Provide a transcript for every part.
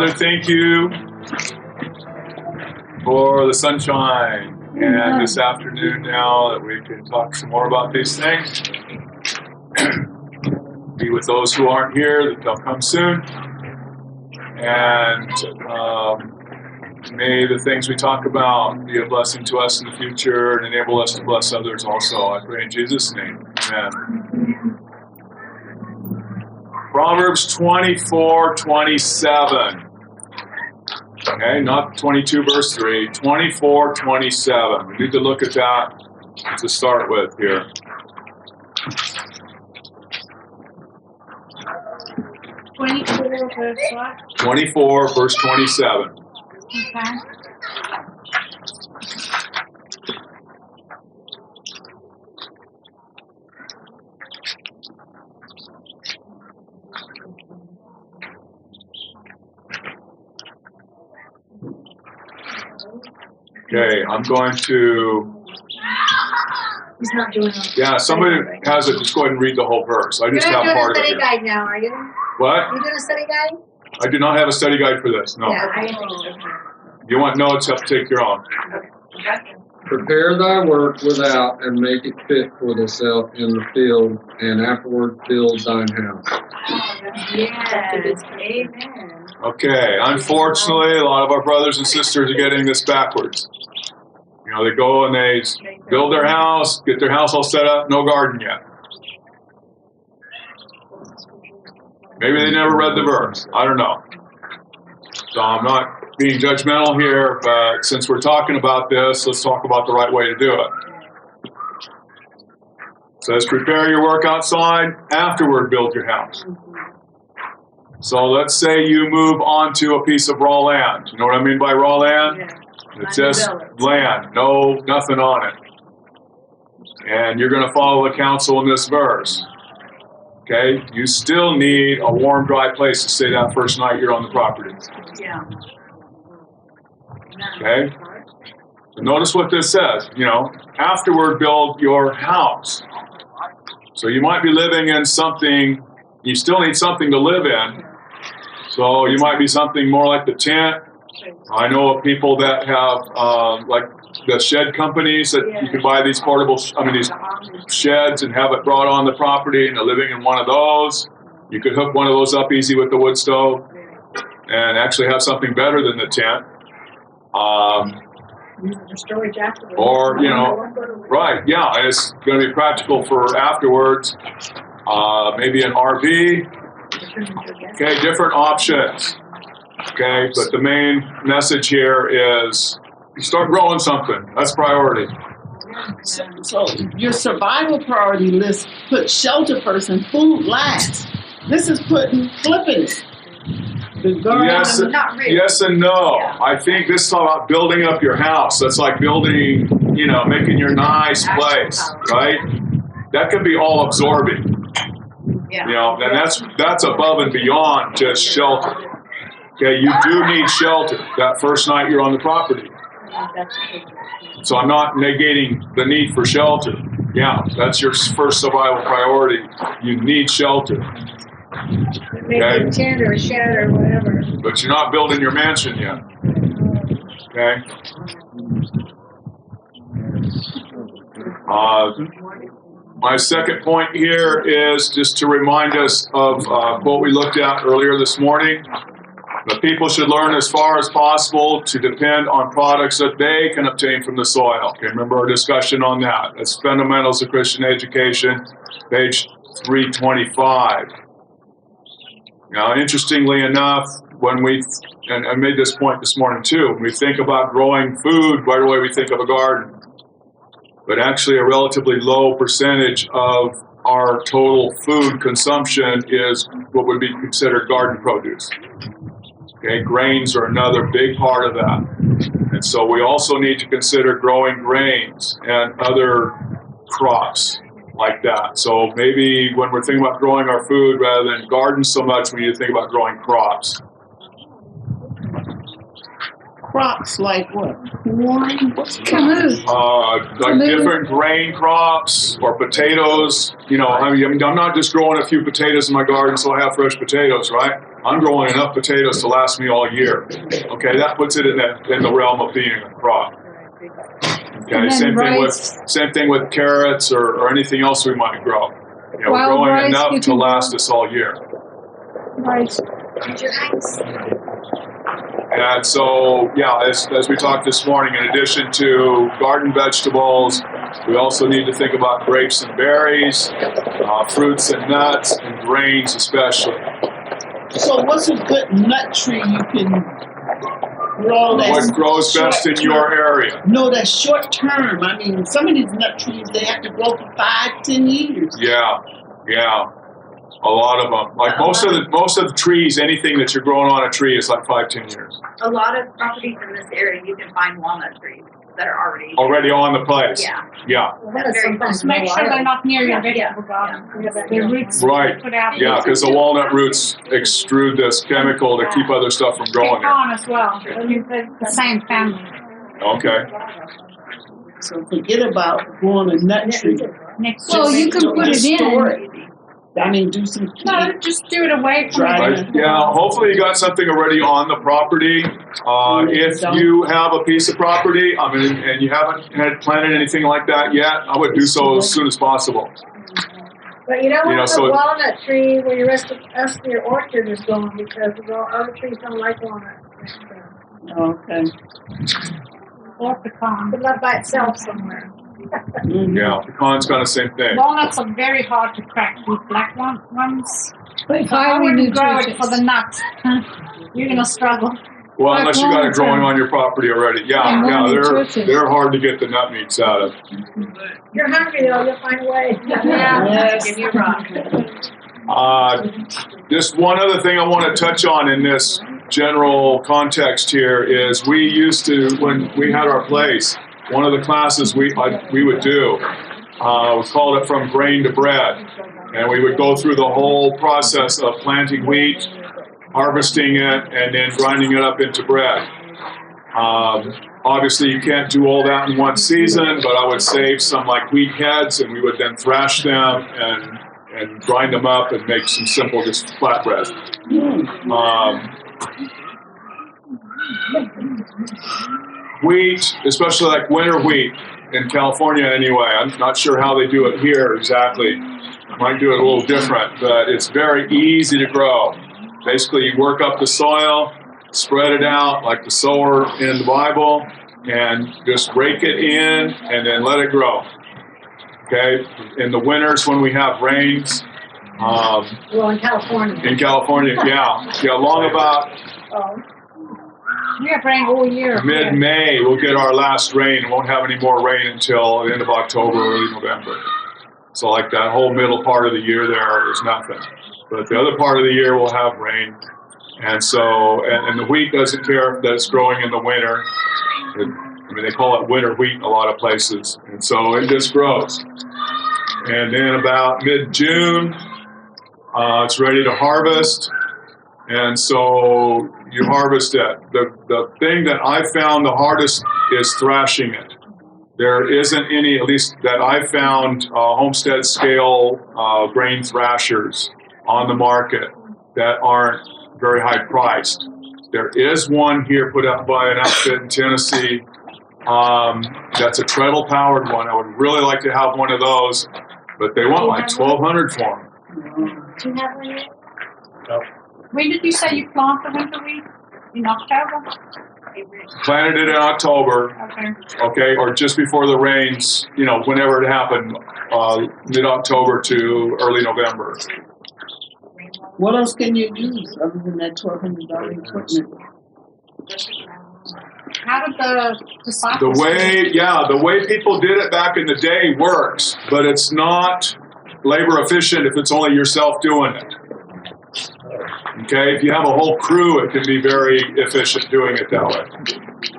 Father, thank you for the sunshine and this afternoon now that we can talk some more about these things. Be with those who aren't here, that they'll come soon. And may the things we talk about be a blessing to us in the future and enable us to bless others also. I pray in Jesus' name. Amen. Proverbs 24:27. Okay, not 22 verse 3, 24:27. We need to look at that to start with here. 24 verse what? 24 verse 27. Okay. Okay, I'm going to... He's not doing it. Yeah, somebody has it. Just go ahead and read the whole verse. I just have part of it You're doing a study here. guide now, are you? What? You're doing a study guide? I do not have a study guide for this, no. Yeah. You want notes, you have to take your own. Prepare thy work without, and make it fit for thyself in the field, and afterward build thine house. Yes. Amen. Okay, unfortunately, a lot of our brothers and sisters are getting this backwards. You know, they go and they build their house, get their house all set up, no garden yet. Maybe they never read the verse. I don't know. So I'm not being judgmental here, but since we're talking about this, let's talk about the right way to do it. It says, prepare your work outside, afterward build your house. So let's say you move onto a piece of raw land. You know what I mean by raw land? It's just land, nothing on it. And you're going to follow the counsel in this verse. Okay? You still need a warm, dry place to stay that first night you're on the property. Yeah. Okay? So notice what this says. You know, afterward build your house. So you might be living in something, you still need something to live in. So you might be something more like the tent. I know of people that have, like the shed companies that you can buy these portable, these sheds and have it brought on the property, and they're living in one of those. You could hook one of those up easy with the wood stove and actually have something better than the tent. Or, you know, right, yeah, and it's going to be practical for afterwards. Maybe an RV. Okay, different options. Okay, but the main message here is you start growing something. That's priority. So your survival priority list puts shelter first and food last. This is flipping it. Yes, yes and no. Yeah. I think this is about building up your house. That's like building, you know, making your nice place, right? That can be all absorbing. Yeah. You know, and that's above and beyond just shelter. Okay, you do need shelter that first night you're on the property. So I'm not negating the need for shelter. Yeah, that's your first survival priority. You need shelter. Maybe a tent or a shed or whatever. But you're not building your mansion yet. Okay? My second point here is just to remind us of what we looked at earlier this morning. The people should learn as far as possible to depend on products that they can obtain from the soil. Okay, remember our discussion on that. That's Fundamentals of Christian Education, page 325. Now, interestingly enough, when and I made this point this morning too, when we think about growing food, right away we think of a garden. But actually a relatively low percentage of our total food consumption is what would be considered garden produce. Okay, grains are another big part of that. And so we also need to consider growing grains and other crops like that. So maybe when we're thinking about growing our food, rather than gardens so much, we need to think about growing crops. Crops like what? Corn? Like different grain crops or potatoes. You know, I'm not just growing a few potatoes in my garden so I have fresh potatoes, right? I'm growing enough potatoes to last me all year. Okay, that puts it in the realm of being a crop. Okay, And then same thing with carrots or anything else we might grow. You know, we're Wild growing rice, enough you to can last grow. us all year. Right. And so, yeah, as we talked this morning, in addition to garden vegetables, we also need to think about grapes and berries, fruits and nuts, and grains especially. So what's a good nut tree you can grow that's What grows best in short-term? your area? No, that's short term. I mean, some of these nut trees, they have to grow for 5-10 years. Yeah. A lot of them. Like most of the trees, anything that you're growing on a tree is like 5-10 years. A lot of properties in this area, you can find walnut trees that are Already on the place. Yeah. That's very sometimes Make sure they're not near your Yeah. vegetable garden. Yeah. The roots Right. put out. Yeah, because the walnut roots extrude this chemical to keep other stuff from growing there. Pecan as well. They're the same family. Okay. So forget about growing a nut tree. Next Well, you can put it Store in. it. I mean, do some. No, just do it away from Dry the it. vegetable Yeah, garden. hopefully you got something already on the property. If you have a piece of property, I mean, and you haven't had planted anything like that yet, I would do so as soon as possible. But you don't You know, want so- the walnut tree where your rest of your orchard is going because the other trees don't like walnuts. Okay. Or pecan. It's up by itself somewhere. Mhm. Yeah, pecan's kind of same thing. Walnuts are very hard to crack. These black ones. But So I wouldn't grow it for the nuts. You're gonna struggle. Well, unless you got it walnuts growing are- on your property already. Yeah, Yeah, more they're nutritious. hard to get the nut meats out of. You're hungry though, you'll find a way. Yes. Give me a rock. Just one other thing I want to touch on in this general context here is we used to, when we had our place, one of the classes we would do, we called it From Grain to Bread. And we would go through the whole process of planting wheat, harvesting it, and then grinding it up into bread. Obviously, you can't do all that in one season, but I would save some like wheat heads, and we would then thrash them and grind them up and make some simple just flatbread. Wheat, especially like winter wheat in California anyway, I'm not sure how they do it here exactly. Might do it a little different, but it's very easy to grow. Basically, you work up the soil, spread it out like the sower in the Bible, and just rake it in and then let it grow. Okay? In the winters when we have rains, Well, in California. long about Oh. We have rain all year. mid-May, we'll get our last rain. Won't have any more rain until the end of October, early November. So like that whole middle part of the year there is nothing. But the other part of the year we'll have rain. And so, and the wheat doesn't care that it's growing in the winter. They call it winter wheat in a lot of places. And so it just grows. And then about mid-June, it's ready to harvest. And so you harvest it. The thing that I found the hardest is thrashing it. There isn't any, at least that I found, homestead scale grain thrashers on the market that aren't very high priced. There is one here put up by an outfit in Tennessee. That's a treadle powered one. I would really like to have one of those, but they want like $1,200 for them. Do you have one yet? When did you say you plant the winter wheat? In October? Planted it in October, Okay. or just before the rains, whenever it happened, mid-October to early November. What else can you use other than that $1,200 equipment? How did the disciples? The way people did it back in the day works, but it's not labor efficient if it's only yourself doing it. Okay, if you have a whole crew, it can be very efficient doing it that way.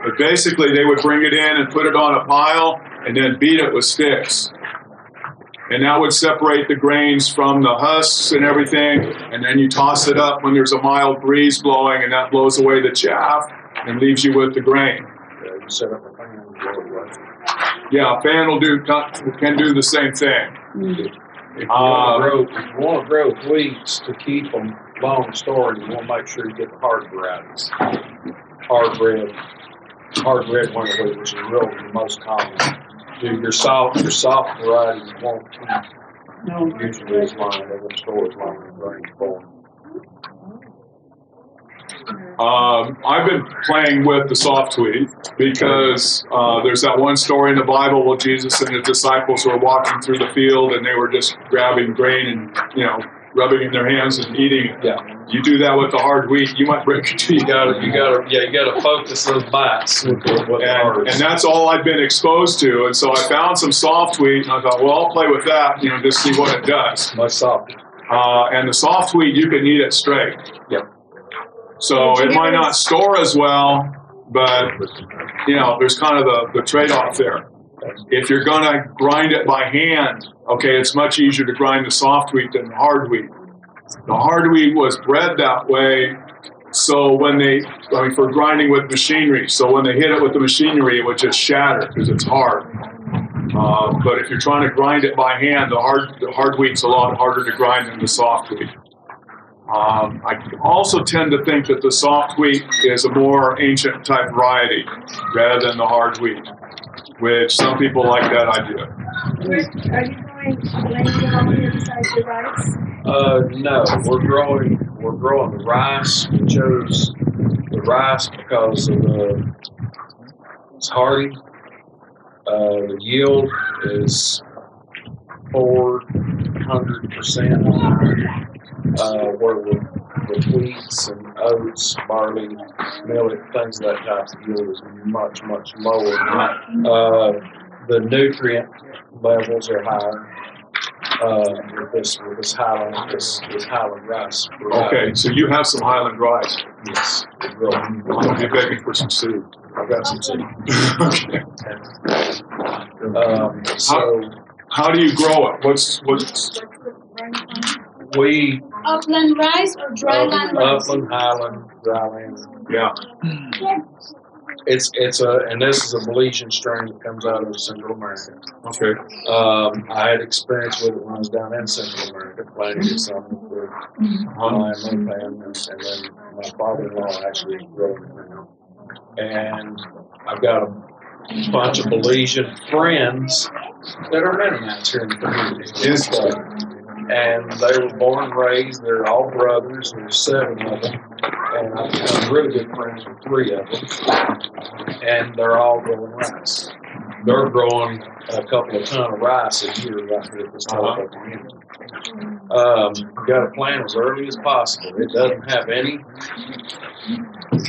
But basically, they would bring it in and put it on a pile and then beat it with sticks. And that would separate the grains from the husks and everything. And then you toss it up when there's a mild breeze blowing, and that blows away the chaff and leaves you with the grain. You set up a fan and blow it away. Yeah, a fan can do the same thing. If you want to grow weeds to keep them long story, you want to make sure you get the hard varieties. Hard red winter wheat, which is really the most common. Your soft varieties won't keep usually as long. They won't store as long as grain form. I've been playing with the soft wheat because there's that one story in the Bible where Jesus and his disciples were walking through the field and they were just grabbing grain and, rubbing it in their hands and eating it. Yeah. You do that with the hard wheat, you might break your teeth. You gotta focus those bites with the And that's all I've been exposed to. And so I found some soft wheat and I thought, well, I'll play with that, just see what it does. much softer. And the soft wheat, you can eat it straight. Yep. So it might not store as well, but, there's kind of the trade-off there. If you're going to grind it by hand, okay, it's much easier to grind the soft wheat than the hard wheat. The hard wheat was bred that way, so for grinding with machinery, so when they hit it with the machinery, it would just shatter because it's hard. But if you're trying to grind it by hand, the hard wheat's a lot harder to grind than the soft wheat. I also tend to think that the soft wheat is a more ancient type variety rather than the hard wheat, which some people like that idea. Are you laying on the inside the rice? No, we're growing the rice. We chose the rice because of it's hardy. The yield is 400%. Where with wheats and oats, barley, millet, things of that type, the yield is much, much lower. The nutrient levels are higher with this Highland rice. Okay, so you have some Highland rice. Yes, we're growing. I'll be begging for some seed. I've got some seed. Okay. So how do you grow it? What's we Upland rice or dryland rice? Upland, Highland, dryland. Yeah. It's and this is a Belizean strain that comes out of Central America. Okay. I had experience with it when I was down in Central America, planting some with my fan, and then my father-in-law actually is growing it now. And I've got a bunch of Belizean friends that are Mennonites here in the community. And they were born and raised. They're all brothers. There's 7 of them. And I've become really good friends with 3 of them. And they're all growing rice. They're growing a couple of ton of rice a year right here at this local community. We've got to plant as early as possible. It doesn't have any,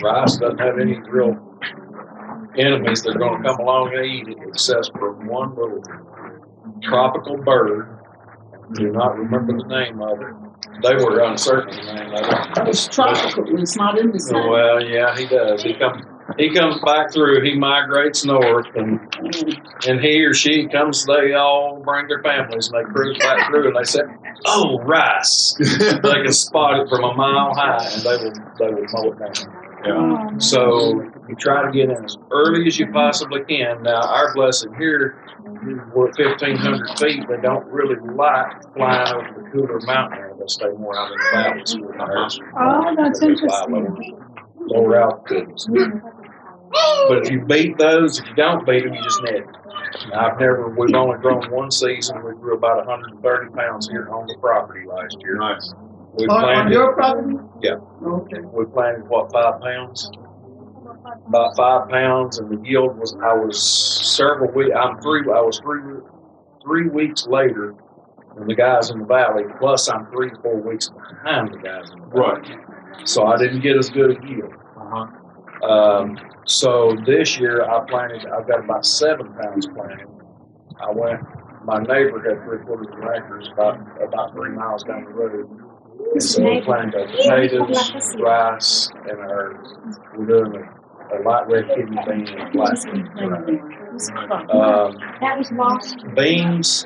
rice doesn't have any real enemies that are going to come along and eat it, except for one little tropical bird. Do not remember the name of it. They were uncertain the name of it. It's tropical. It's not in the sun. Well, yeah, he does. He comes back through. He migrates north, and he or she comes. They all bring their families, and they cruise back through, and they say, "Oh, rice!" They can spot it from a mile high, and they will mow it down. Yeah. So you try to get in as early as you possibly can. Now, our blessing here, we're at 1,500 feet. They don't really like flying over the cooler mountain area. They stay more out in the valleys. Oh, that's interesting. Lower altitudes. But if you beat those, if you don't beat them, you just net. We've only grown one season. We grew about 130 pounds here on the property last year. Nice. We On planted, your property? yeah. Okay. We planted, 5 pounds? About 5 pounds, and the yield was, I was several weeks, I was 3 weeks later than the guys in the valley, plus I'm 3 to 4 weeks behind the guys in the valley. Right. So I didn't get as good a yield. So this year I've got about 7 pounds planted. My neighbor had 3/4 acres about 3 miles down the road. And so we planted our potatoes, rice, and we're doing a light red kidney bean and a black kidney bean. That was lost. Beans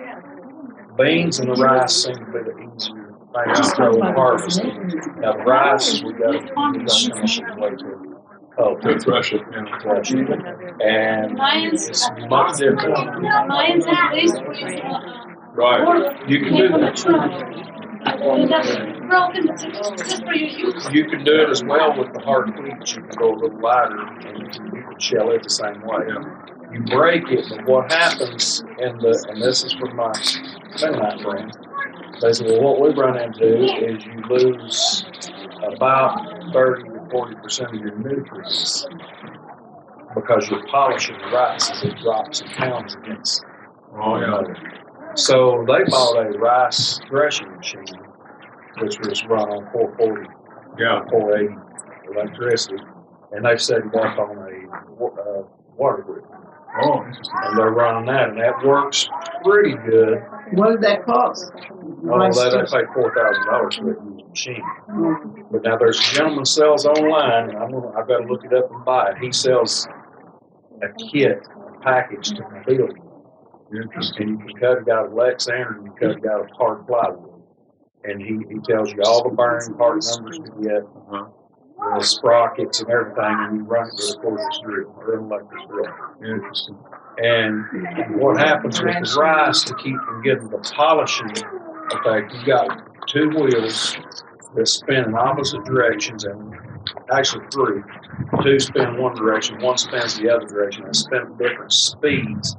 and the rice seem to be the easier things to grow and harvest. Now the rice, we got to finish it way to thresh it. thresh it. And it's much different. Lions at least Right. You can do that. broken just for your use. You can do it as well with the hard wheat. You can go a little lighter, and you can shell it the same way. You break it, but what happens, and this is from my Mennonite friends, they say, well, what we run into is you lose about 30 to 40% of your nutrients because you're polishing the rice as it drops and pounds against one another. So they bought a rice threshing machine, which was run on 440, 480 electricity, and they set it up on a water grid. Oh, interesting. And they're running that, and that works pretty good. What did that cost? Oh, they paid $4,000 for that used machine. But now there's a gentleman sells online, and I've got to look it up and buy it. He sells a kit, a package to build. And you can cut it out of Lexander, and you can cut it out of hard plywood. And he tells you all the bearing part numbers to get, the sprockets and everything, and you run it with a cordless drill or an electric drill. Interesting. And what happens with the rice to keep from getting the polishing effect, you've got two wheels that spin in opposite directions, and actually three. Two spin one direction, one spins the other direction, and spin at different speeds.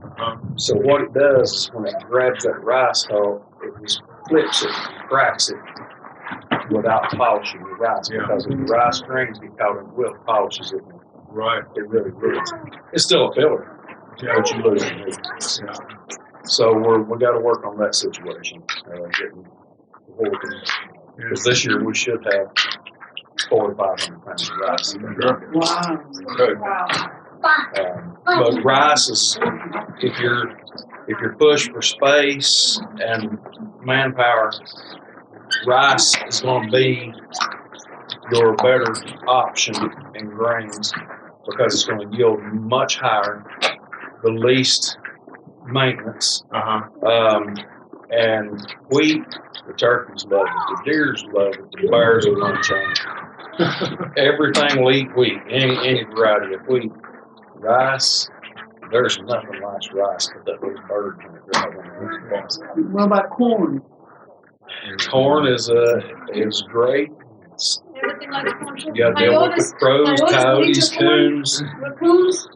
So what it does is when it grabs that rice hull, it just flips it, cracks it, without polishing the rice. Because if the rice grains get caught in the wheel, polishes it. Right. It really ruins it. It's still a filler, but you lose it. So we got to work on that situation, getting working. Because this year we should have 400 to 500 pounds of rice. Wow. Good. But rice is, if you're pushed for space and manpower, rice is going to be your better option in grains because it's going to yield much higher, the least maintenance. And wheat, the turkeys love it, the deers love it, the bears will munch on it. Everything will eat wheat, any variety of wheat. Rice, there's nothing like rice but that little bird in it. What about corn? Corn is great. Everything like corn. You got to deal with the crows, coyotes, coons. Raccoons.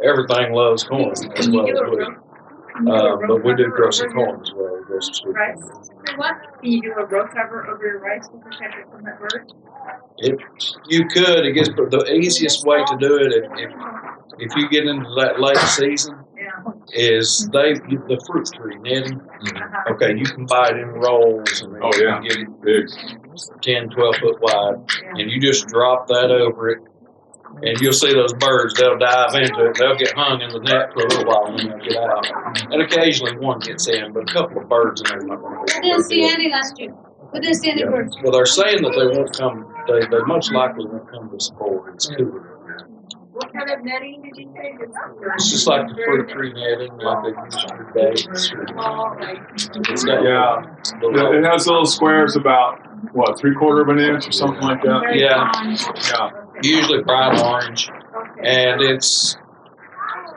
Everything loves corn as well as wheat. But we do grow some corn as well. We grow some sweet Rice? corn. What? Can you do a row cover over your rice to protect it from that bird? You could. It gets the easiest way to do it if you get into that late season is the fruit tree netting. Okay, you can buy it in rolls and you can get it big, 10, 12 foot wide, and you just drop that over it. And you'll see those birds, they'll dive into it, they'll get hung in the net for a little while and then they'll get out. And occasionally one gets in, but a couple of birds in there are not going to I didn't see any last year. We didn't see any birds. Well, they're saying that they won't come, they most likely won't come this fall. It's cooler. What kind of netting did you say? It's just like the fruit tree netting, like they use for dates. It's got, it has little squares about, what, 3/4 of an inch or something like that? Yeah. Usually bright orange. And it's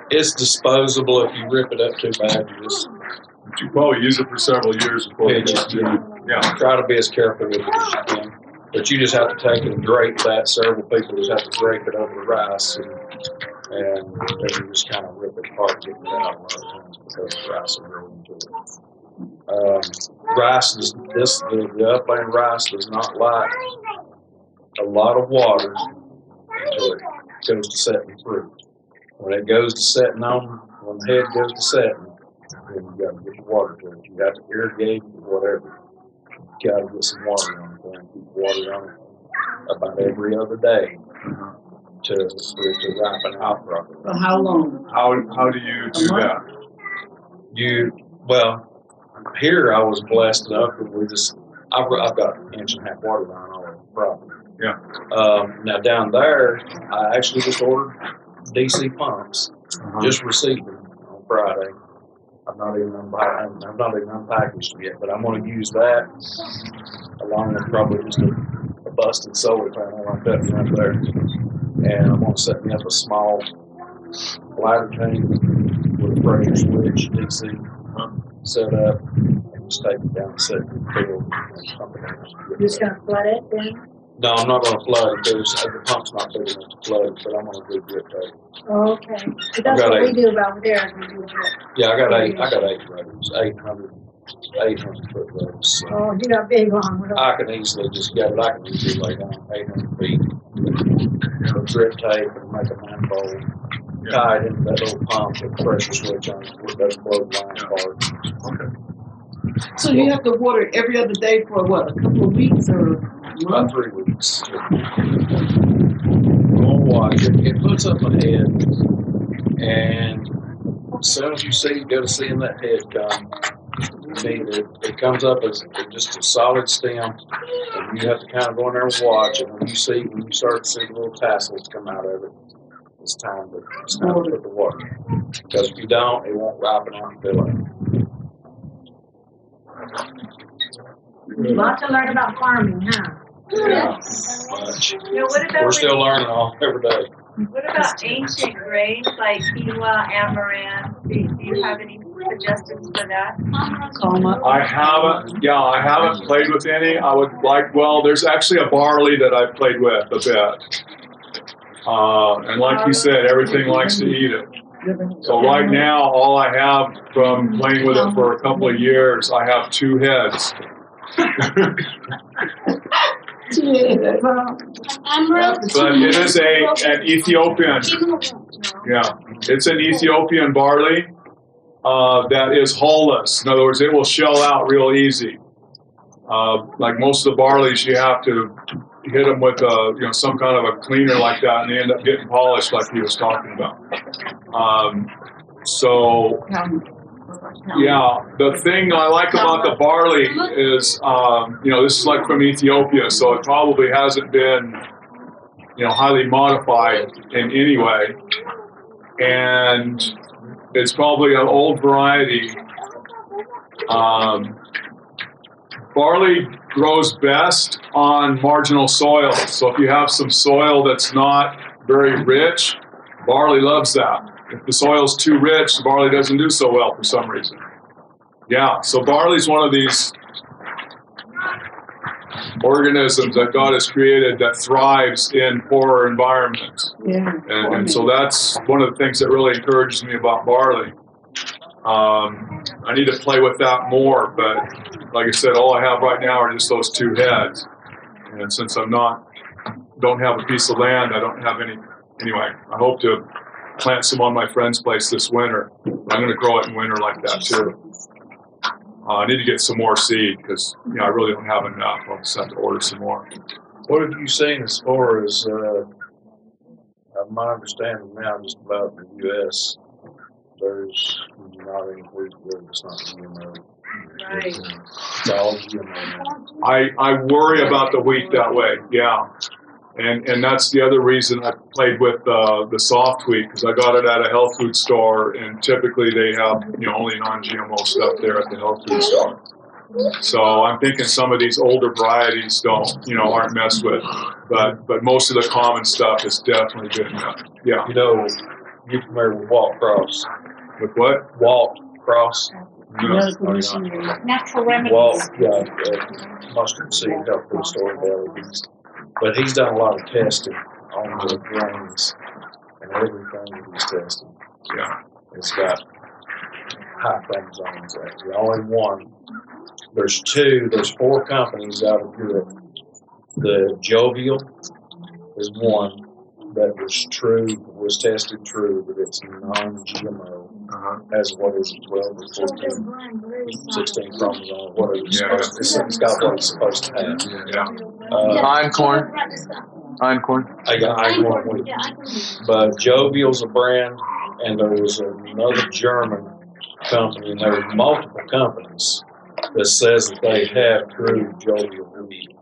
disposable if you rip it up too bad. You probably use it for several years before you just do it. Try to be as careful with it as you can. But you just have to take it and drape that. Several people just have to drape it over the rice, and then you just kind of rip it apart, getting it out a lot of times because the rice will grow into it. Rice is the upland rice does not like a lot of water until it goes to setting fruit. When it goes to setting when the head goes to setting, then you got to get the water to it. You got to irrigate it or whatever. You got to get some water on it. And keep water on it about every other day for it to ripen out properly. For how long? How do you do that? Here I was blessed enough that I've got an 1.5 inch water line all over the property. Now down there, I actually just ordered DC pumps. Just received them on Friday. I've not even unpackaged them yet, but I'm going to use that along with probably just a busted solar panel like that right there. And I'm going to set me up a small bladder tank with a pressure switch, DC set up, and just take it down and set it in the field and pump it out. You're just gonna flood it then? No, I'm not gonna flood it, the pump's not big enough to flood it, but I'm gonna do drip tape. Oh, okay. But that's what we do around there, is we do drip. Yeah, I got eight rows, 800 foot rows. So Oh, you got big on, we don't. I can easily just get it, I can easily lay down 800 feet. With drip tape and make a manifold, tie it into that little pump with a pressure switch on it, with those blow lines apart. So you have to water every other day for what, a couple of weeks or a About month? 3 weeks. Don't watch it. It puts up a head, and as soon as you go to seeing that head come, it comes up as just a solid stem, and you have to kind of go in there and watch. And when you start to see the little tassels come out of it, it's time to put the water. Because if you don't, it won't ripen out and fill up. Lot to learn about farming, huh? Yeah, much. Now, what about We're still learning all every day. what about ancient grains like quinoa, amaranth? Do you have any suggestions for that? I haven't played with any. I would like, well, there's actually a barley that I've played with a bit. And like you said, everything likes to eat it. So right now, all I have from playing with it for a couple of years, I have 2 heads. But it is an Ethiopian, yeah, it's an Ethiopian barley that is hull-less. In other words, it will shell out real easy. Like most of the barleys, you have to hit them with some kind of a cleaner like that, and they end up getting polished, like he was talking about. Yeah, the thing I like about the barley is, this is like from Ethiopia, so it probably hasn't been, highly modified in any way. And it's probably an old variety. Barley grows best on marginal soil. So if you have some soil that's not very rich, barley loves that. If the soil's too rich, the barley doesn't do so well for some reason. Yeah, so barley's one of these organisms that God has created that thrives in poorer environments. Yeah. And so that's one of the things that really encourages me about barley. I need to play with that more, but like I said, all I have right now are just those 2 heads. And since don't have a piece of land, I don't have any. Anyway, I hope to plant some on my friend's place this winter. I'm going to grow it in winter like that too. I need to get some more seed because I really don't have enough. I'll just have to order some more. What have you seen as far as, my understanding now, just about the U.S., there's not any wheat that's not GMO. Right. It's all GMO. I worry about the wheat that way, yeah. And that's the other reason I played with the soft wheat, because I got it at a health food store, and typically they have only non-GMO stuff there at the health food store. So I'm thinking some of these older varieties aren't messed with, but most of the common stuff is definitely good enough. Yeah. You familiar with Walt Cross? With what? Walt Cross. No. Natural remedies. Walt, mustard seed health food store in Barley. But he's done a lot of testing on the grains, and everything that he's tested, it's got high chromosomes. Actually, only one. There's 4 companies out of Europe. The Jovial is one that was tested true, but it's non-GMO. Has what is it, 12 or 14, 16 chromosomes, whatever it's supposed to. It's got what it's supposed to have. Einkorn. I got Einkorn wheat. But Jovial's a brand, and there was another German company, and there were multiple companies that says that they have true Jovial wheat,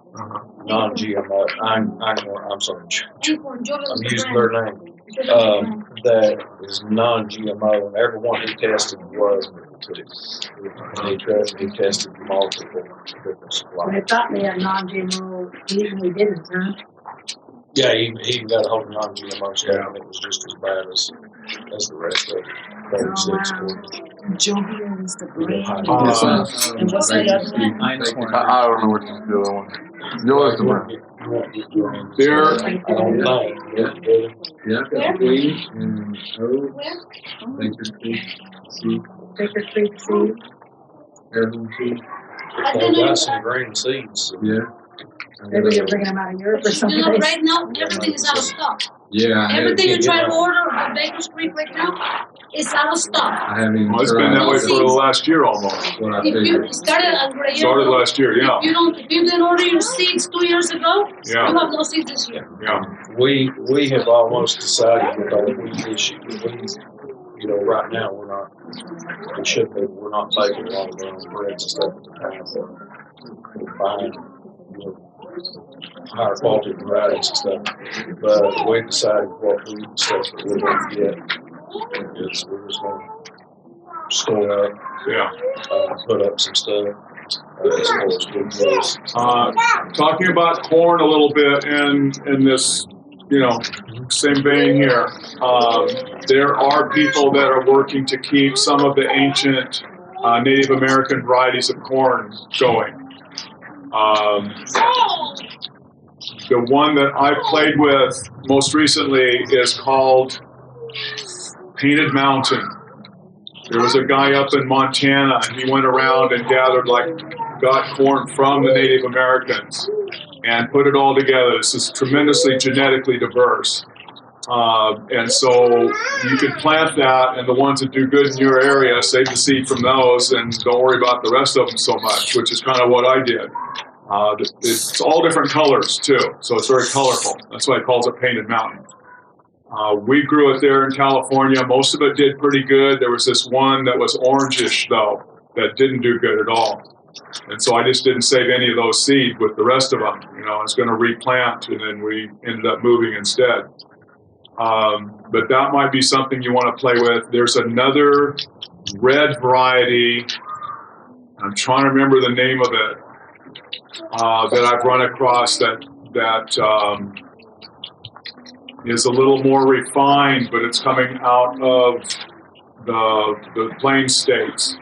non-GMO. I'm sorry, I'm using their name. That is non-GMO, and everyone he tested was. And he tested multiple different supplies. But I thought they had non-GMO, even we didn't, huh? Yeah, he even got a whole non-GMO stuff, and it was just as bad as the rest of it. 36, 40. Jovial is the brand. Uh, and what's the other one? I don't know what the other one. Yours the brand. There, I don't think. Yeah, Queen and Baker Creek seed, Baker Creek seed. Heirloom seed. They got some green seeds. Yeah. Maybe they're bringing them out of Europe or But something. right now, everything is out of stock. Yeah, I Everything you yeah, try yeah. to order on Baker's Creek right now is out of stock. haven't even well, it's been that way for the last year almost. what I If you figured. started a year Started ago, last year, yeah, if you didn't order your seeds 2 years ago, Yeah. you have no seeds this year. yeah. We have almost decided with our wheat issue, right now we're not, we should be, we're not making a lot of our own breads and stuff at the time. We're buying, higher quality varieties and stuff. But we decided what wheat and stuff that we're going to get is we're just going to store up, Yeah. put up some stuff as far as good news. Talking about corn a little bit in this, same vein here. There are people that are working to keep some of the ancient Native American varieties of corn going. The one that I played with most recently is called Painted Mountain. There was a guy up in Montana, and he went around and got corn from the Native Americans and put it all together. This is tremendously genetically diverse. And so you can plant that, and the ones that do good in your area, save the seed from those, and don't worry about the rest of them so much, which is kind of what I did. It's all different colors, too, so it's very colorful. That's why it calls it Painted Mountain. We grew it there in California. Most of it did pretty good. There was this one that was orangish, though, that didn't do good at all. And so I just didn't save any of those seeds with the rest of them. I was going to replant, and then we ended up moving instead. But that might be something you want to play with. There's another red variety. I'm trying to remember the name of it that I've run across that is a little more refined, but it's coming out of the Plains states.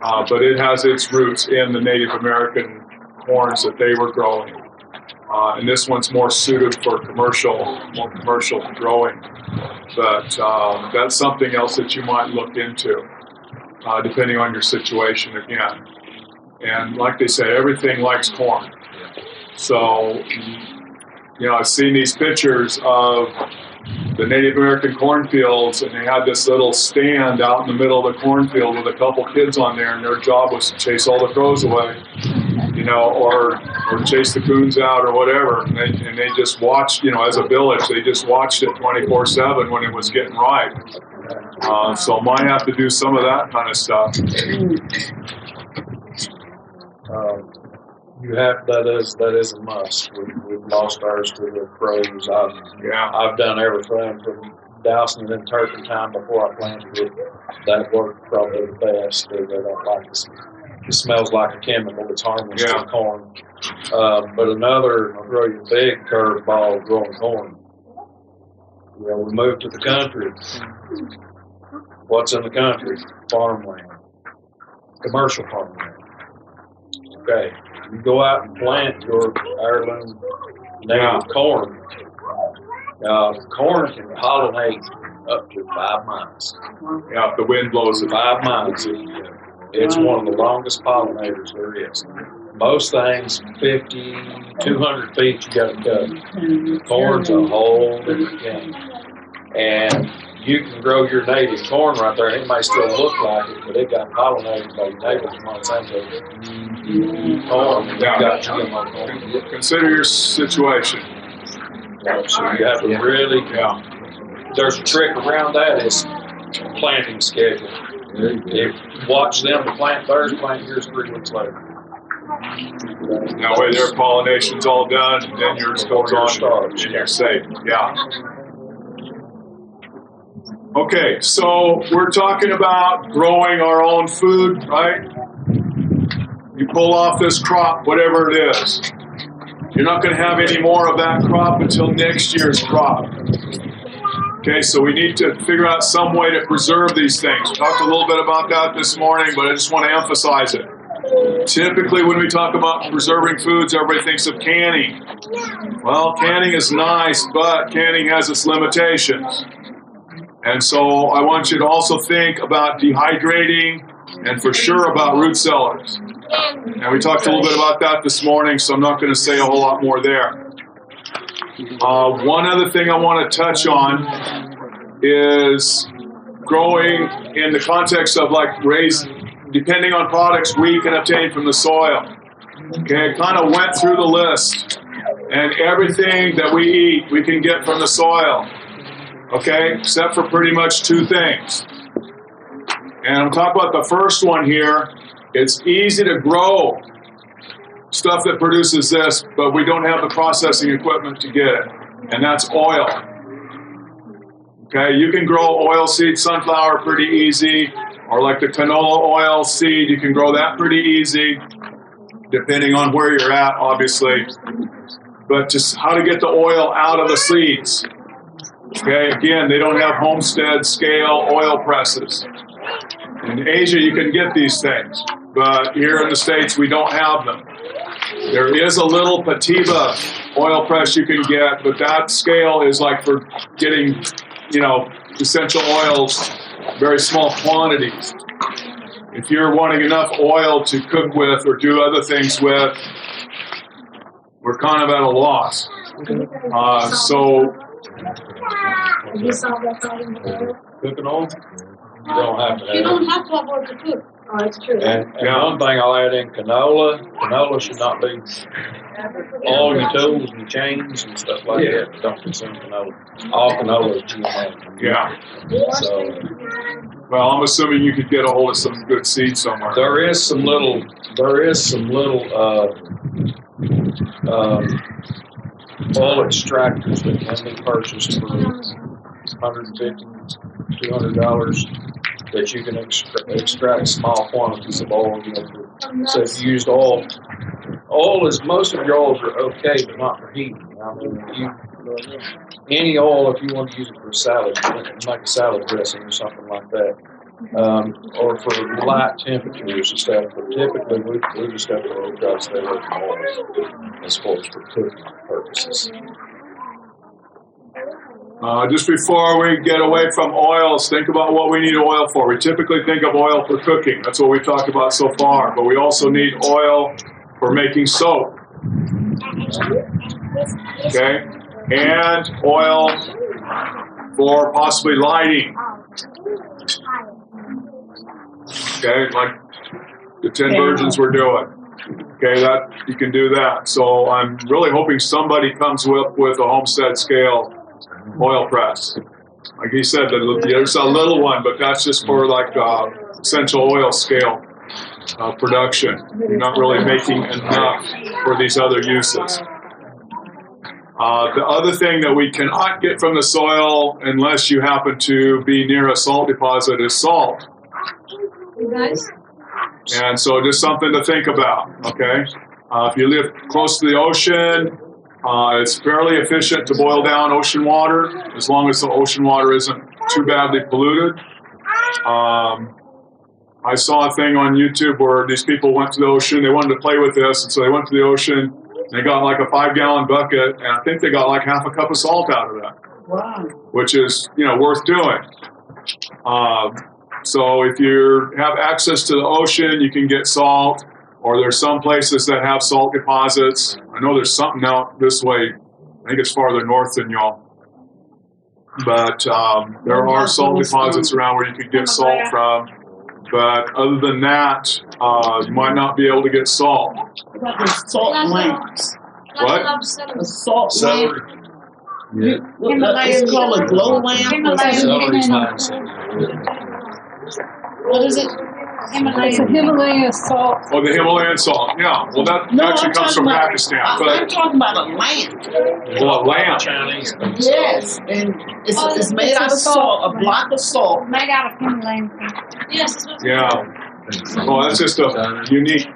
But it has its roots in the Native American corns that they were growing. And this one's more suited for commercial growing. But that's something else that you might look into, depending on your situation again. And like they say, everything likes corn. So, I've seen these pictures of the Native American cornfields, and they had this little stand out in the middle of the cornfield with a couple kids on there, and their job was to chase all the crows away, or chase the coons out or whatever. And they just watched, as a village, they just watched it 24/7 when it was getting ripe. So might have to do some of that kind of stuff. That is a must. We've lost ours to the crows. I've done everything from dousing it in turpentine before I planted it. That worked probably the best. They don't like it. It smells like a chemical. It's harmless to corn. But another really big curveball growing corn. We moved to the country. What's in the country? Farmland. Commercial farmland. Okay. You go out and plant your heirloom native corn. Corn can pollinate up to 5 miles. Yeah, if the wind blows it. 5 miles. It's one of the longest pollinators there is. Most things, 50, 200 feet, you got to cut. Corn's a whole different game. And you can grow your native corn right there, and it may still look like it, but it got pollinated by your neighbor's Monsanto corn. Got GMO corn. Consider your situation. So you have to really, there's a trick around that is planting schedule. If watch them to plant theirs, plant yours 3 weeks later. That way their pollination's all done, and then yours goes on, and you're safe. Yeah. Okay, so we're talking about growing our own food, right? You pull off this crop, whatever it is. You're not going to have any more of that crop until next year's crop. Okay, so we need to figure out some way to preserve these things. We talked a little bit about that this morning, but I just want to emphasize it. Typically, when we talk about preserving foods, everybody thinks of canning. Well, canning is nice, but canning has its limitations. And so I want you to also think about dehydrating and for sure about root cellars. And we talked a little bit about that this morning, so I'm not going to say a whole lot more there. One other thing I want to touch on is growing in the context of like depending on products we can obtain from the soil. Okay, I kind of went through the list, and everything that we eat we can get from the soil. Okay, except for pretty much two things. And I'm talking about the first one here. It's easy to grow stuff that produces this, but we don't have the processing equipment to get it, and that's oil. Okay, you can grow oilseed sunflower pretty easy, or like the canola oil seed, you can grow that pretty easy, depending on where you're at, obviously. But just how to get the oil out of the seeds. Okay, again, they don't have homestead scale oil presses. In Asia, you can get these things, but here in the States, we don't have them. There is a little Pativa oil press you can get, but that scale is like for getting, essential oils, very small quantities. If you're wanting enough oil to cook with or do other things with, we're kind of at a loss. Have you solved that problem with oil? Cooking oil, you don't have to You have don't it. have to have oil to cook. Oh, it's true. And one thing I'll add in canola should not be all your tools and chains and stuff like that. Don't consume canola. All canola is GMO. Yeah. So Well, I'm assuming you could get a hold of some good seed somewhere. there is some little oil extractors that can be purchased for $150, $200 that you can extract small quantities of oil. So if you used oil most of your oils are okay, but not for heating. I mean, any oil, if you want to use it for salad, like a salad dressing or something like that, or for light temperatures and stuff. But typically, we just have to really try to stay away from oil as far as for cooking purposes. Just before we get away from oils, think about what we need oil for. We typically think of oil for cooking. That's what we've talked about so far. But we also need oil for making soap. Okay? And oil for possibly lighting. Okay? Like the 10 virgins were doing. Okay, that you can do that. So I'm really hoping somebody comes up with a homestead scale oil press. Like he said, there's a little one, but that's just for like essential oil scale production. You're not really making enough for these other uses. The other thing that we cannot get from the soil unless you happen to be near a salt deposit is salt. You guys? And so just something to think about, okay? If you live close to the ocean, it's fairly efficient to boil down ocean water as long as the ocean water isn't too badly polluted. I saw a thing on YouTube where these people went to the ocean. They wanted to play with this, and so they went to the ocean. They got like a 5-gallon bucket, and I think they got like half a cup of salt out of that. Wow. Which is, worth doing. So if you have access to the ocean, you can get salt, or there's some places that have salt deposits. I know there's something out this way. I think it's farther north than y'all. But there are salt deposits around where you can get salt from. But other than that, you might not be able to get salt. What about the salt lamps? What? The salt lamp. Yeah. It's called a glow lamp. Celery's nice. What is it? It's a Himalayan salt. Oh, the Himalayan salt. Yeah. Well, that actually comes from Pakistan. I'm But talking about a lamp. well, lamp. Chinese. Yes, and it's made out of salt, a block of salt. Made out of Himalayan. Yes, it's what Yeah. Oh, that's just a unique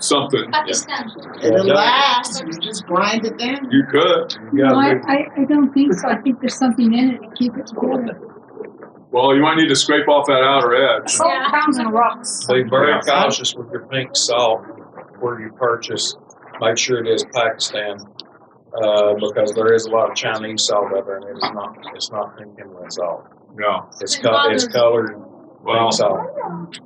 something. Pakistan. It'll last. You just grind it down. You could. You No, gotta I don't think so. I think there's something in it to keep it together. Well, you might need to scrape off that outer edge. Salt comes in rocks. be very cautious with your pink salt where you purchase. Make sure it is Pakistan, because there is a lot of Chinese salt out there, and it's not pink Himalayan salt. Yeah. It's colored Well, pink salt.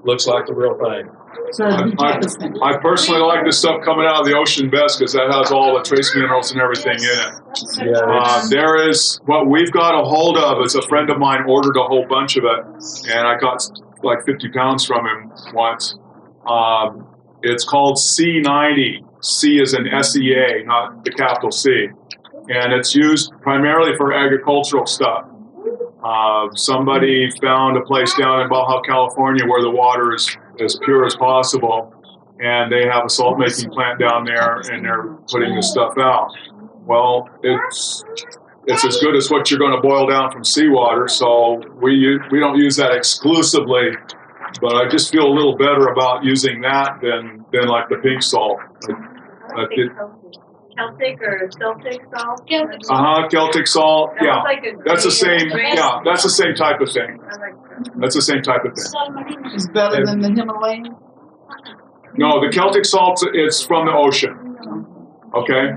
Looks like the real thing. So it'll be Pakistan. I personally like this stuff coming out of the ocean best because that has all the trace minerals and everything in it. Yeah, There is what we've got a hold of. Is a friend of mine ordered a whole bunch of it, and I got like 50 pounds from him once. It's called C90. C is an SEA, not the capital C, and it's used primarily for agricultural stuff. Somebody found a place down in Baja California where the water is as pure as possible, and they have a salt making plant down there, and they're putting this stuff out. Well, it's as good as what you're going to boil down from seawater, so we don't use that exclusively, but I just feel a little better about using that than like the pink salt. Celtic or Celtic salt? Celtic salt. That Yeah, was like a that's the gray- same. gray- Yeah, that's the same type of thing. I like that. That's the same type of thing. It's better than the Himalayan. No, the Celtic salt, it's from the ocean. Okay?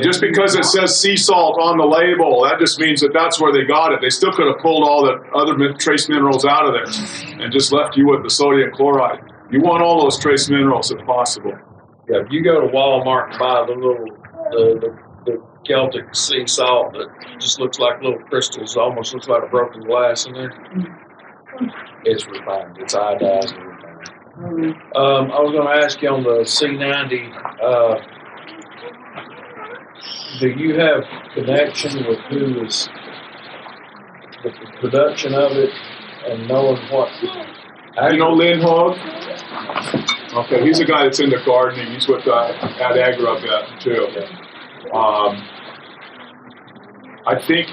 Just because it says sea salt on the label, that just means that that's where they got it. They still could have pulled all the other trace minerals out of there and just left you with the sodium chloride. You want all those trace minerals if possible. Yeah, if you go to Walmart and buy the Celtic sea salt that just looks like little crystals, almost looks like a broken glass in there, it's refined. It's iodized and refined. I was going to ask you on the C90, do you have connection with who is the production of it and knowing what? You know Lynn Hogg? Okay, he's a guy that's into gardening. He's with Ad Agra a bit too. I think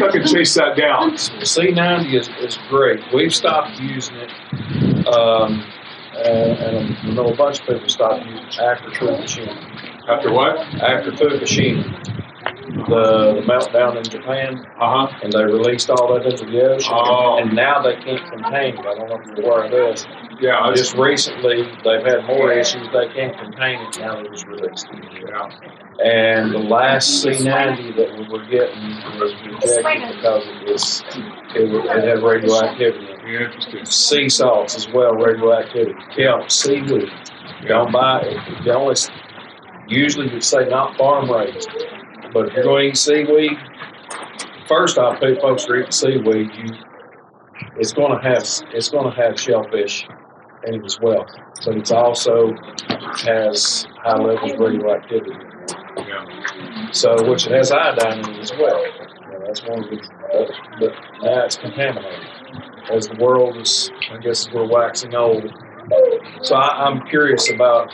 I can chase that down. C90 is great. We've stopped using it, and I know a bunch of people stopped using it after Fukushima. After what? After Fukushima, the meltdown in Japan, and they released all that into the ocean, and now they can't contain it. I don't know if you're aware of this. Yeah, Just recently, they've had more issues. They can't contain it. Now they just released it. yeah. And the last C90 that we were getting was rejected because it had radioactivity in it. Interesting. Sea salts as well, radioactivity. Kelp, seaweed. Don't buy it. Usually you'd say not farm raised. But if you're going to eat seaweed, first off, folks are eating seaweed. It's going to have shellfish in it as well, but it also has high levels of radioactivity. Yeah. So, which it has iodine in it as well. That's one of the. But now it's contaminated. As the world is, I guess, we're waxing old. So I'm curious about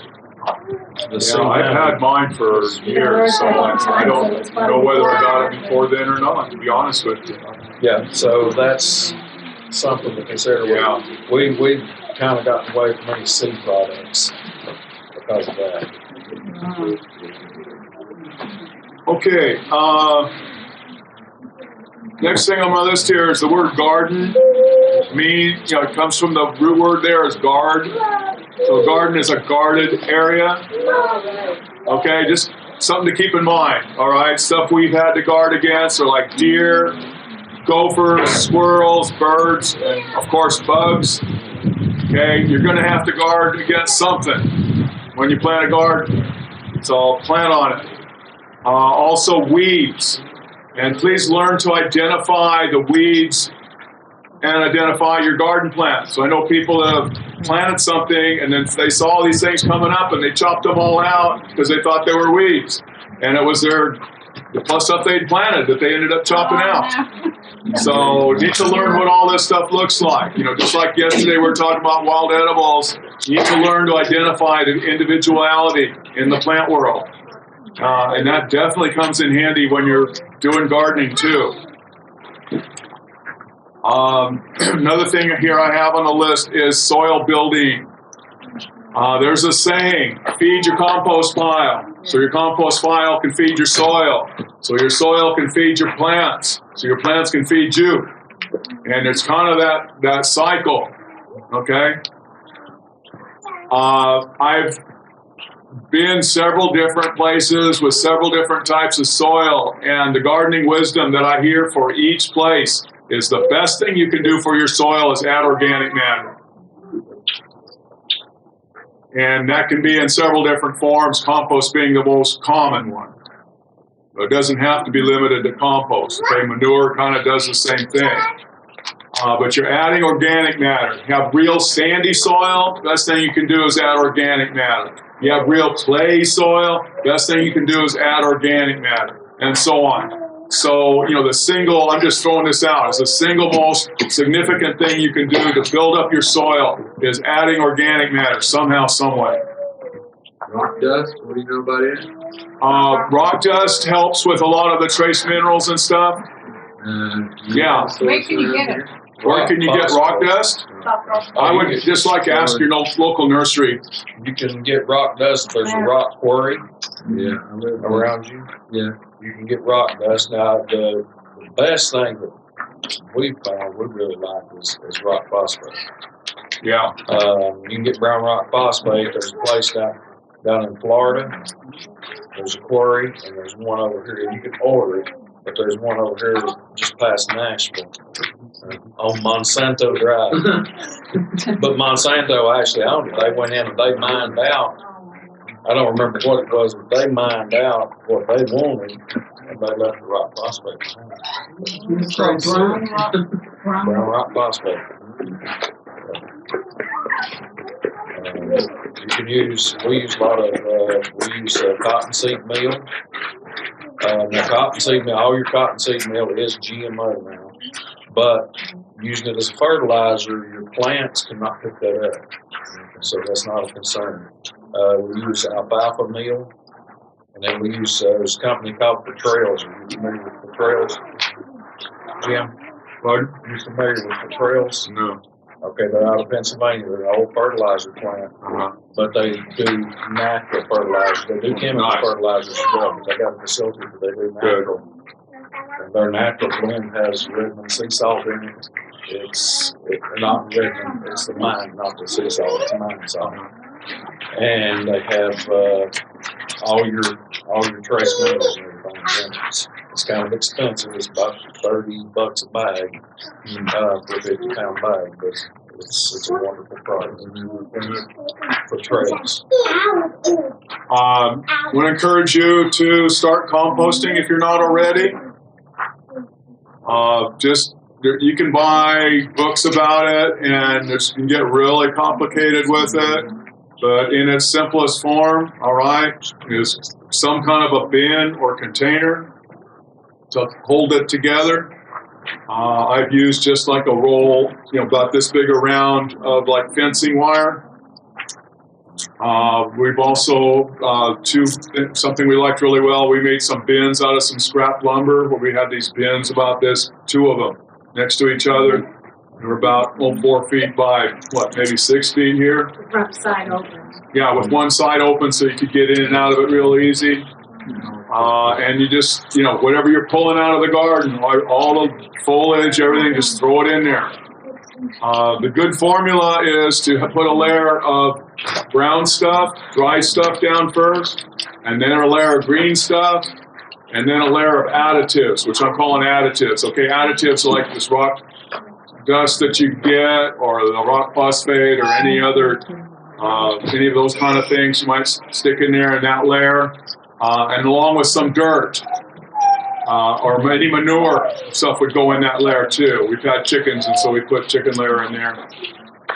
the Yeah, I've had mine for years, so I don't know whether I got it before then or not, to be honest with you. Yeah, so that's something to consider. Yeah. We've kind of gotten away from many seed products because of that. Okay, next thing on my list here is the word garden. It comes from the root word there is guard. So garden is a guarded area. Okay, just something to keep in mind. All right, stuff we've had to guard against are like deer, gophers, squirrels, birds, and of course bugs. Okay, you're going to have to guard against something when you plant a garden. So plant on it. Also weeds. And please learn to identify the weeds and identify your garden plants. So I know people that have planted something and then they saw these things coming up and they chopped them all out because they thought they were weeds. And it was the plus stuff they'd planted that they ended up chopping out. So you need to learn what all this stuff looks like. Just like yesterday we were talking about wild edibles, you need to learn to identify the individuality in the plant world. And that definitely comes in handy when you're doing gardening too. Another thing here I have on the list is soil building. There's a saying, feed your compost pile. So your compost pile can feed your soil. So your soil can feed your plants. So your plants can feed you. And it's kind of that cycle, okay? I've been several different places with several different types of soil, and the gardening wisdom that I hear for each place is the best thing you can do for your soil is add organic matter. And that can be in several different forms, compost being the most common one. But it doesn't have to be limited to compost. Okay, manure kind of does the same thing. But you're adding organic matter. You have real sandy soil, best thing you can do is add organic matter. You have real clay soil, best thing you can do is add organic matter, and so on. So, I'm just throwing this out, is the single most significant thing you can do to build up your soil is adding organic matter somehow, some way. Rock dust, what do you know about it? Rock dust helps with a lot of the trace minerals and stuff. Yeah. Where can you get it? Where can you get rock dust? I would just like to ask your local nursery. You can get rock dust. There's a rock quarry Around you. Yeah. You can get rock dust. Now, the best thing that we found we really like is rock phosphate. Yeah. You can get brown rock phosphate. There's a place down in Florida. There's a quarry, and there's one over here. You can order it, but there's one over here just past Nashville on Monsanto Drive. But Monsanto actually owned it. They went in and they mined out. I don't remember what it was, but they mined out what they wanted, and they left the rock phosphate behind. Brown rock phosphate. You can use. We use a lot of. We use cottonseed meal. Now, cottonseed meal. All your cottonseed meal is GMO now, but using it as a fertilizer, your plants cannot pick that up, so that's not a concern. We use alfalfa meal, and then we use this company called Petrails. Are you familiar with Petrails, Jim? Pardon? Are you familiar with Petrails? No. Okay, they're out of Pennsylvania. They're an old fertilizer plant, but they do natural fertilizer. They do chemical fertilizers as well, but they got a facility where they do natural. And their natural blend has Redmond sea salt in it. It's not Redmond, it's the mine, not the sea salt, it's mine salt. And they have all your trace minerals and everything. It's kind of expensive. It's about $30 a bag for a 50-pound bag, but it's a wonderful product for trails. I want to encourage you to start composting if you're not already. You can buy books about it, and you can get really complicated with it. But in its simplest form, all right, is some kind of a bin or container to hold it together. I've used just like a roll, about this big around of like fencing wire. We've also, something we liked really well, we made some bins out of some scrap lumber where we had these bins about this, 2 of them next to each other. They were about 4 feet by, maybe 6 feet here? The front side open. Yeah, with one side open so you could get in and out of it real easy. And you just, whatever you're pulling out of the garden, all the foliage, everything, just throw it in there. The good formula is to put a layer of brown stuff, dry stuff down first, and then a layer of green stuff, and then a layer of additives, which I'm calling additives. Okay, additives are like this rock dust that you get, or the rock phosphate, or any of those kind of things you might stick in there in that layer, and along with some dirt, or any manure stuff would go in that layer too. We've had chickens, and so we put chicken layer in there.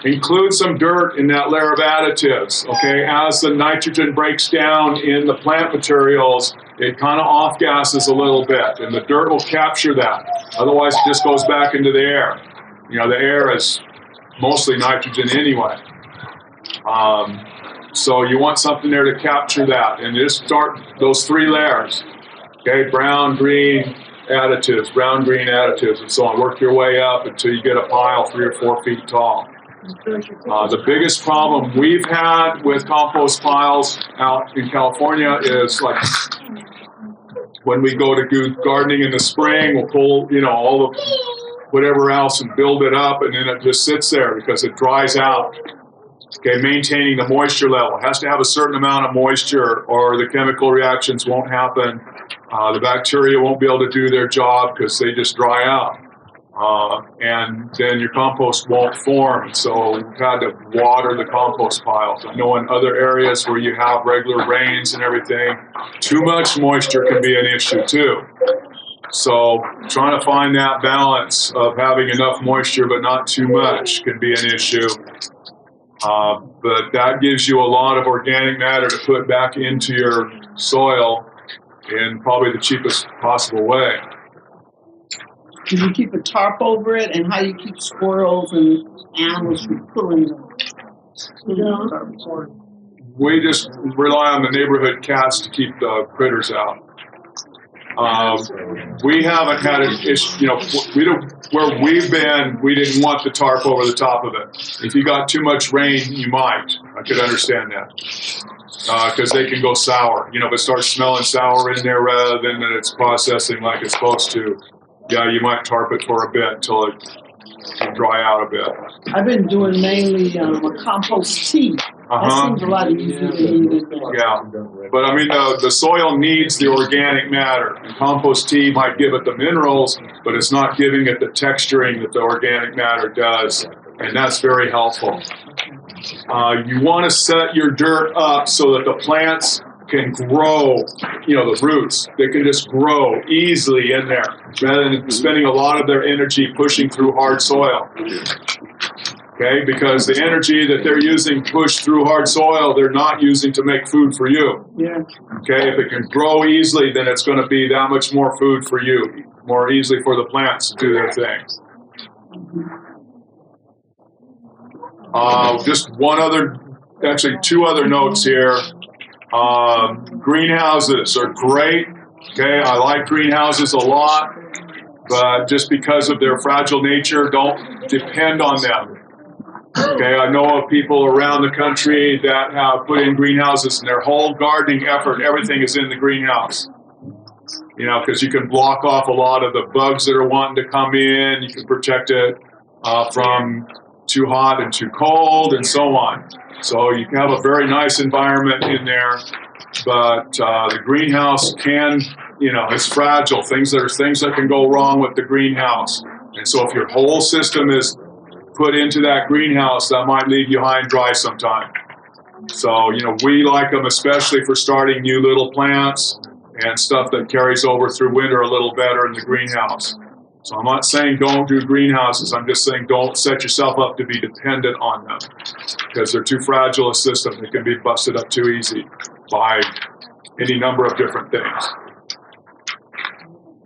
Include some dirt in that layer of additives, okay? As the nitrogen breaks down in the plant materials, it kind of off-gases a little bit, and the dirt will capture that. Otherwise, it just goes back into the air. The air is mostly nitrogen anyway. So you want something there to capture that, and just start those 3 layers. Okay, brown, green, additives, brown, green, additives, and so on. Work your way up until you get a pile 3 or 4 feet tall. The biggest problem we've had with compost piles out in California is like when we go to do gardening in the spring, we'll pull, all the whatever else and build it up, and then it just sits there because it dries out. Okay, maintaining the moisture level. It has to have a certain amount of moisture or the chemical reactions won't happen. The bacteria won't be able to do their job because they just dry out. And then your compost won't form. So we've had to water the compost piles. I know in other areas where you have regular rains and everything, too much moisture can be an issue too. So trying to find that balance of having enough moisture but not too much can be an issue. But that gives you a lot of organic matter to put back into your soil in probably the cheapest possible way. Do you keep a tarp over it, and how you keep squirrels and animals from pulling them? We just rely on the neighborhood cats to keep the critters out. We haven't had an issue, where we've been, we didn't want the tarp over the top of it. If you got too much rain, you might. I could understand that. Because they can go sour. If it starts smelling sour in there rather than that it's processing like it's supposed to, yeah, you might tarp it for a bit until it can dry out a bit. I've been doing mainly a compost tea. That seems a lot easier than anything. Yeah, but I mean, the soil needs the organic matter. And compost tea might give it the minerals, but it's not giving it the texturing that the organic matter does, and that's very helpful. You want to set your dirt up so that the plants can grow, the roots. They can just grow easily in there, rather than spending a lot of their energy pushing through hard soil. Okay, because the energy that they're using pushed through hard soil, they're not using to make food for you. Yeah. Okay, if it can grow easily, then it's going to be that much more food for you, more easily for the plants to do their thing. Just two other notes here. Greenhouses are great. Okay, I like greenhouses a lot, but just because of their fragile nature, don't depend on them. Okay, I know of people around the country that have put in greenhouses, and their whole gardening effort, everything is in the greenhouse. Because you can block off a lot of the bugs that are wanting to come in. You can protect it from too hot and too cold and so on. So you can have a very nice environment in there, but the greenhouse can, it's fragile. Things that can go wrong with the greenhouse. And so if your whole system is put into that greenhouse, that might leave you high and dry sometime. So, we like them especially for starting new little plants and stuff that carries over through winter a little better in the greenhouse. So I'm not saying don't do greenhouses. I'm just saying don't set yourself up to be dependent on them because they're too fragile a system. They can be busted up too easy by any number of different things.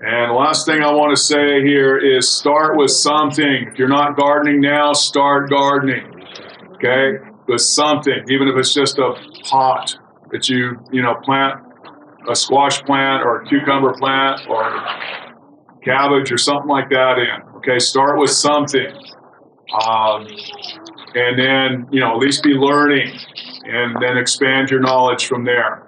And the last thing I want to say here is start with something. If you're not gardening now, start gardening. Okay? With something, even if it's just a pot that you plant a squash plant or a cucumber plant or cabbage or something like that in. Okay, start with something. And then, at least be learning and then expand your knowledge from there.